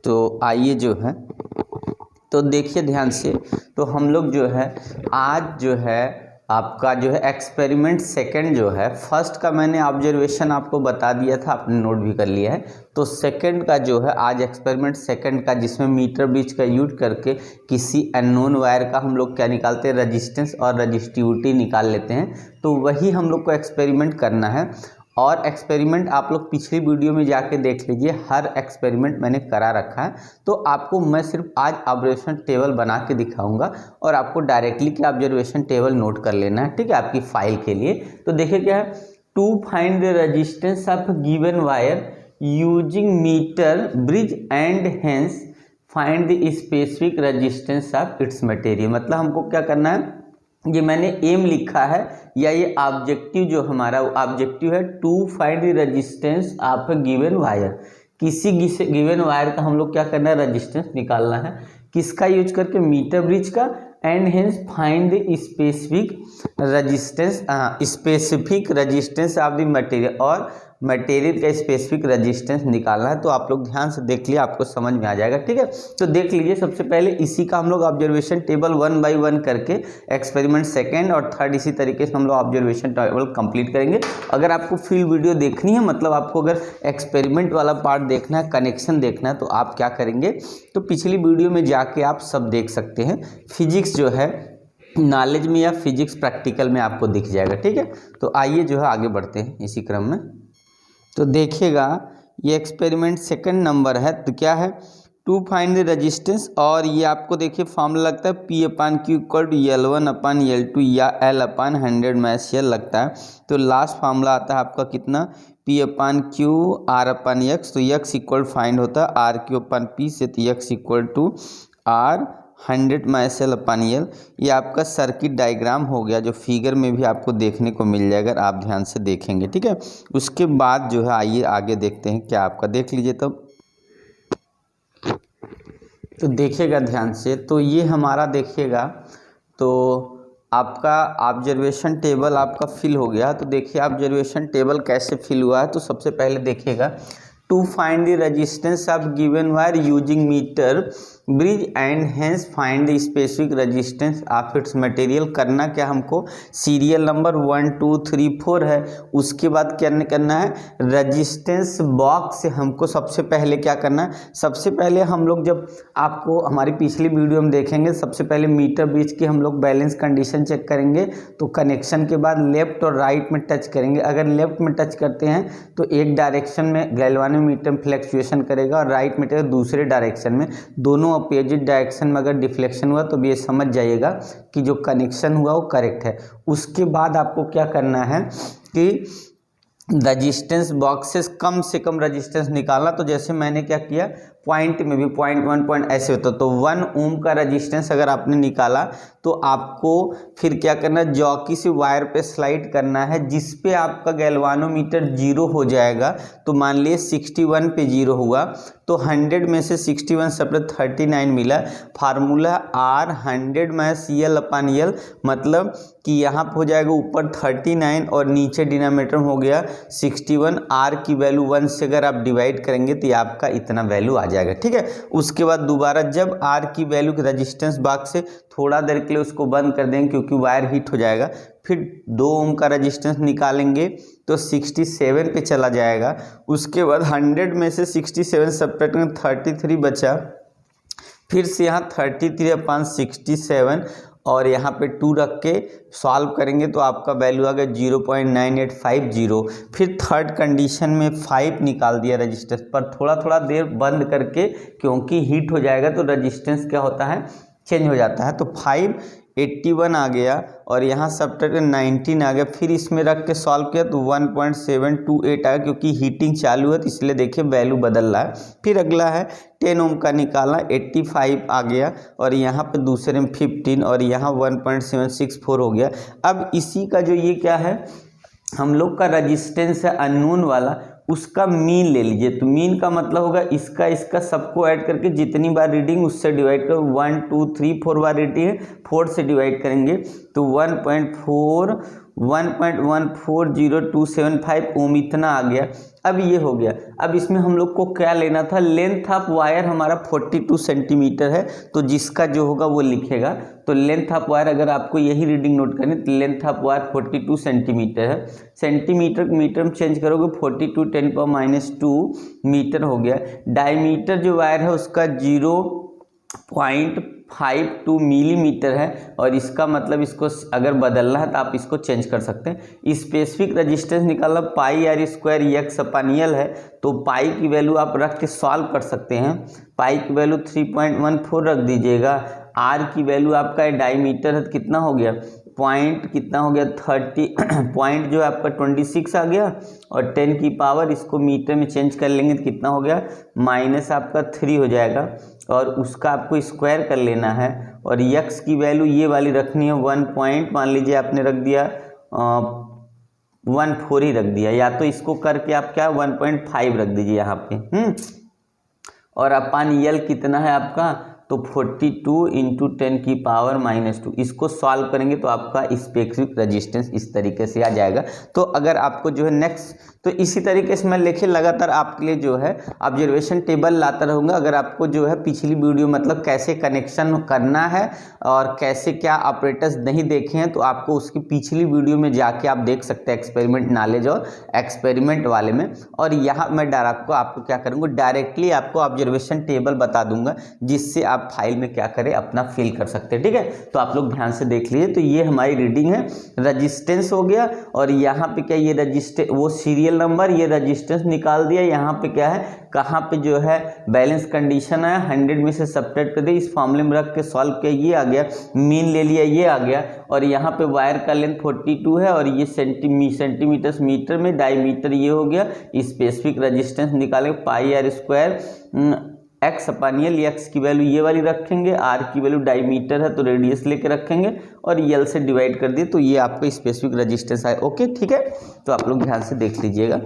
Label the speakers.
Speaker 1: तो आइए जो है तो देखिए ध्यान से, तो हम लोग जो है आज जो है आपका जो है एक्सपेरिमेंट सेकंड जो है, फर्स्ट का मैंने ऑब्जर्वेशन आपको बता दिया था, आपने नोट भी कर लिया है। तो सेकंड का जो है आज एक्सपेरिमेंट सेकंड का, जिसमें मीटर ब्रिज का यूज करके किसी अननोन वायर का हम लोग क्या निकालते हैं, रजिस्टेंस और रजिस्टिविटी निकाल लेते हैं। तो वही हम लोग को एक्सपेरिमेंट करना है। और एक्सपेरिमेंट आप लोग पिछली वीडियो में जाके देख लीजिए, हर एक्सपेरिमेंट मैंने करा रखा है। तो आपको मैं सिर्फ आज ऑब्जर्वेशन टेबल बना के दिखाऊंगा और आपको डायरेक्टली क्या ऑब्जर्वेशन टेबल नोट कर लेना है, ठीक है, आपकी फाइल के लिए। तो देखिए क्या है, to find the resistance of given wire using metre bridge and hence find the specific resistance of its material. मतलब हमको क्या करना है, ये मैंने एम लिखा है या ये ऑब्जेक्टिव जो हमारा ऑब्जेक्टिव है, to find the resistance of a given wire. किसी गिवन वायर का हम लोग क्या करना है, रेजिस्टेंस निकालना है। किसका यूज करके, मीटर ब्रिज का। And hence find the specific resistance of the material, और मटेरियल का स्पेसिफिक रेजिस्टेंस निकालना है। तो आप लोग ध्यान से देख लिए, आपको समझ में आ जाएगा, ठीक है। तो देख लीजिए, सबसे पहले इसी का हम लोग ऑब्जर्वेशन टेबल 1 बाय 1 करके एक्सपेरिमेंट सेकंड और थर्ड इसी तरीके से हम लोग ऑब्जर्वेशन टेबल कंप्लीट करेंगे। अगर आपको फुल वीडियो देखनी है, मतलब आपको अगर एक्सपेरिमेंट वाला पार्ट देखना है, कनेक्शन देखना है, तो आप क्या करेंगे, तो पिछली वीडियो में जाके आप सब देख सकते हैं। फिजिक्स जो है नॉलेज में या फिजिक्स प्रैक्टिकल में आपको दिख जाएगा, ठीक है। तो आइए जो है आगे बढ़ते हैं इसी क्रम में। तो देखिएगा, ये एक्सपेरिमेंट सेकंड नंबर है। तो क्या है, टू फाइंड द रेजिस्टेंस, और ये आपको देखिए फॉर्मूला लगता है P/Q = L1/L2 या L/100 -L लगता है। तो लास्ट फार्मूला आता है आपका कितना, P/Q R/X। तो X इक्वल फाइंड होता है RQ/P से, तो X = R100 -L/L। ये आपका सर्किट डायग्राम हो गया, जो फिगर में भी आपको देखने को मिल जाएगा अगर आप ध्यान से देखेंगे, ठीक है। उसके बाद जो है आइए आगे देखते हैं क्या आपका, देख लीजिए तब। तो देखिएगा ध्यान से, तो ये हमारा देखिएगा, तो आपका ऑब्जर्वेशन टेबल आपका फिल हो गया। तो देखिए ऑब्जर्वेशन टेबल कैसे फिल हुआ है। तो सबसे पहले देखिएगा, to find the resistance of given wire using metre bridge and hence find the specific resistance of its material. करना क्या हमको, सीरियल नंबर 1 2 3 4 है। उसके बाद क्या करना है, रेजिस्टेंस बॉक्स से हमको सबसे पहले क्या करना है, सबसे पहले हम लोग जब आपको हमारी पिछली वीडियो में देखेंगे, सबसे पहले मीटर ब्रिज की हम लोग बैलेंस कंडीशन चेक करेंगे। तो कनेक्शन के बाद लेफ्ट और राइट में टच करेंगे। अगर लेफ्ट में टच करते हैं तो एक डायरेक्शन में गैल्वानोमीटर फ्लक्चुएशन करेगा, और राइट में दूसरे डायरेक्शन में। दोनों अपोजिट डायरेक्शन में अगर डिफ्लेक्शन हुआ तो ये समझ जाइएगा कि जो कनेक्शन हुआ वो करेक्ट है। उसके बाद आपको क्या करना है कि रजिस्टेंस बॉक्स से कम रजिस्टेंस निकालना। तो जैसे मैंने क्या किया, पॉइंट में भी 0.1 पॉइंट ऐसे होता, तो 1 ओम का रजिस्टेंस अगर आपने निकाला तो आपको फिर क्या करना है, जॉकी से वायर पे स्लाइड करना है, जिस पे आपका गैल्वानोमीटर 0 हो जाएगा। तो मान लिए 61 पे 0 हुआ, तो 100 में से 61 सेपरेट 39 मिला। फार्मूला R100 -L/L, मतलब कि यहाँ पे हो जाएगा ऊपर 39 और नीचे डिनोमिनेटर हो गया 61। R की वैल्यू 1 से अगर आप डिवाइड करेंगे तो ये आपका इतना वैल्यू आ जाएगा, ठीक है। उसके बाद दोबारा जब R की वैल्यू के रजिस्टेंस बॉक्स से थोड़ा देर के लिए उसको बंद कर देंगे, क्योंकि वायर हीट हो जाएगा। फिर 2 ओम का रजिस्टेंस निकालेंगे तो 67 पे चला जाएगा। उसके बाद 100 में से 67 सब्ट्रैक्ट करेंगे, 33 बचा। फिर से यहाँ 33/67 और यहाँ पे 2 रख के सॉल्व करेंगे तो आपका वैल्यू आ गया 0.9850। फिर थर्ड कंडीशन में 5 निकाल दिया रजिस्टेंस पर, थोड़ा देर बंद करके, क्योंकि हीट हो जाएगा तो रजिस्टेंस क्या होता है, चेंज हो जाता है। तो 581 आ गया और यहाँ सब्ट्रैक्ट 19 आ गया। फिर इसमें रख के सॉल्व किया तो 1.728 आया, क्योंकि हीटिंग चालू है तो इसलिए देखिए वैल्यू बदल रहा है। फिर अगला है 10 ओम का निकालना, 85 आ गया और यहाँ पे दूसरे में 15 और यहाँ 1.764 हो गया। अब इसी का जो ये क्या है, हम लोग का रजिस्टेंस है अननोन वाला, उसका मीन ले लीजिए। तो मीन का मतलब होगा इसका सबको ऐड करके जितनी बार रीडिंग उससे डिवाइड करो। 1 2 3 4 बार रीडिंग है, 4 से डिवाइड करेंगे तो 1.4 1.140275 ओम इतना आ गया। अब ये हो गया। अब इसमें हम लोग को क्या लेना था, लेंथ ऑफ वायर हमारा 42 सेंटीमीटर है, तो जिसका जो होगा वो लिखेगा। तो लेंथ ऑफ वायर अगर आपको यही रीडिंग नोट करनी तो लेंथ ऑफ वायर 42 सेंटीमीटर है। सेंटीमीटर मीटर में चेंज करोगे 42 10⁻² मीटर हो गया। डायमीटर जो वायर है उसका 0.52 मिलीमीटर है, और इसका मतलब इसको अगर बदलना है तो आप इसको चेंज कर सकते हैं। स्पेसिफिक रेजिस्टेंस निकालना πr² x/L है, तो पाई की वैल्यू आप रख के सॉल्व कर सकते हैं। पाई की वैल्यू 3.14 रख दीजिएगा। आर की वैल्यू आपका डायमीटर है तो कितना हो गया, पॉइंट कितना हो गया 30 पॉइंट जो आपका 26 आ गया, और 10 की पावर इसको मीटर में चेंज कर लेंगे तो कितना हो गया, माइनस आपका 3 हो जाएगा, और उसका आपको स्क्वायर कर लेना है। और यक्स की वैल्यू ये वाली रखनी है 1 पॉइंट, मान लीजिए आपने रख दिया 1.4 ही रख दिया, या तो इसको करके आप क्या 1.5 रख दीजिए यहाँ पे। और अपान यल कितना है आपका, तो 42 × 10 की पावर -2। इसको सॉल्व करेंगे तो आपका स्पेसिफिक रेजिस्टेंस इस तरीके से आ जाएगा। तो अगर आपको जो है नेक्स्ट, तो इसी तरीके से मैं लेके लगातार आपके लिए जो है ऑब्जर्वेशन टेबल लाता रहूँगा। अगर आपको जो है पिछली वीडियो मतलब कैसे कनेक्शन करना है और कैसे क्या ऑपरेटर्स नहीं देखे हैं, तो आपको उसकी पिछली वीडियो में जाके आप देख सकते हैं, एक्सपेरिमेंट नॉलेज और एक्सपेरिमेंट वाले में। और यहाँ मैं आपको क्या करूँगा, डायरेक्टली आपको ऑब्जर्वेशन टेबल बता दूंगा, जिससे आप फाइल में क्या करें अपना फिल कर सकते हैं। ठीक है, तो आप लोग ध्यान से देख लीजिए। तो ये हमारी रीडिंग है, रजिस्टेंस हो गया, और यहाँ पे क्या ये रजिस्टेंस वो सीरियल नंबर, ये रजिस्टेंस निकाल दिया। यहाँ पे क्या है, कहाँ पे जो है बैलेंस कंडीशन है, 100 में से सब्ट्रैक्ट कर दिया, इस फॉर्मूले में रख के सॉल्व किया, ये आ गया, मीन ले लिया, ये आ गया। और यहाँ पे वायर का लेंथ 42 है, और ये सेंटीमीटर मीटर में, डायमीटर ये हो गया। स्पेसिफिक रेजिस्टेंस निकालेंगे πr² x/L, एक्स की वैल्यू ये वाली रखेंगे, आर की वैल्यू डायमीटर है तो रेडियस लेके रखेंगे, और यल से डिवाइड कर दिए, तो ये आपका स्पेसिफिक रेजिस्टेंस है। ओके, ठीक है, तो आप लोग ध्यान से देख लीजिएगा।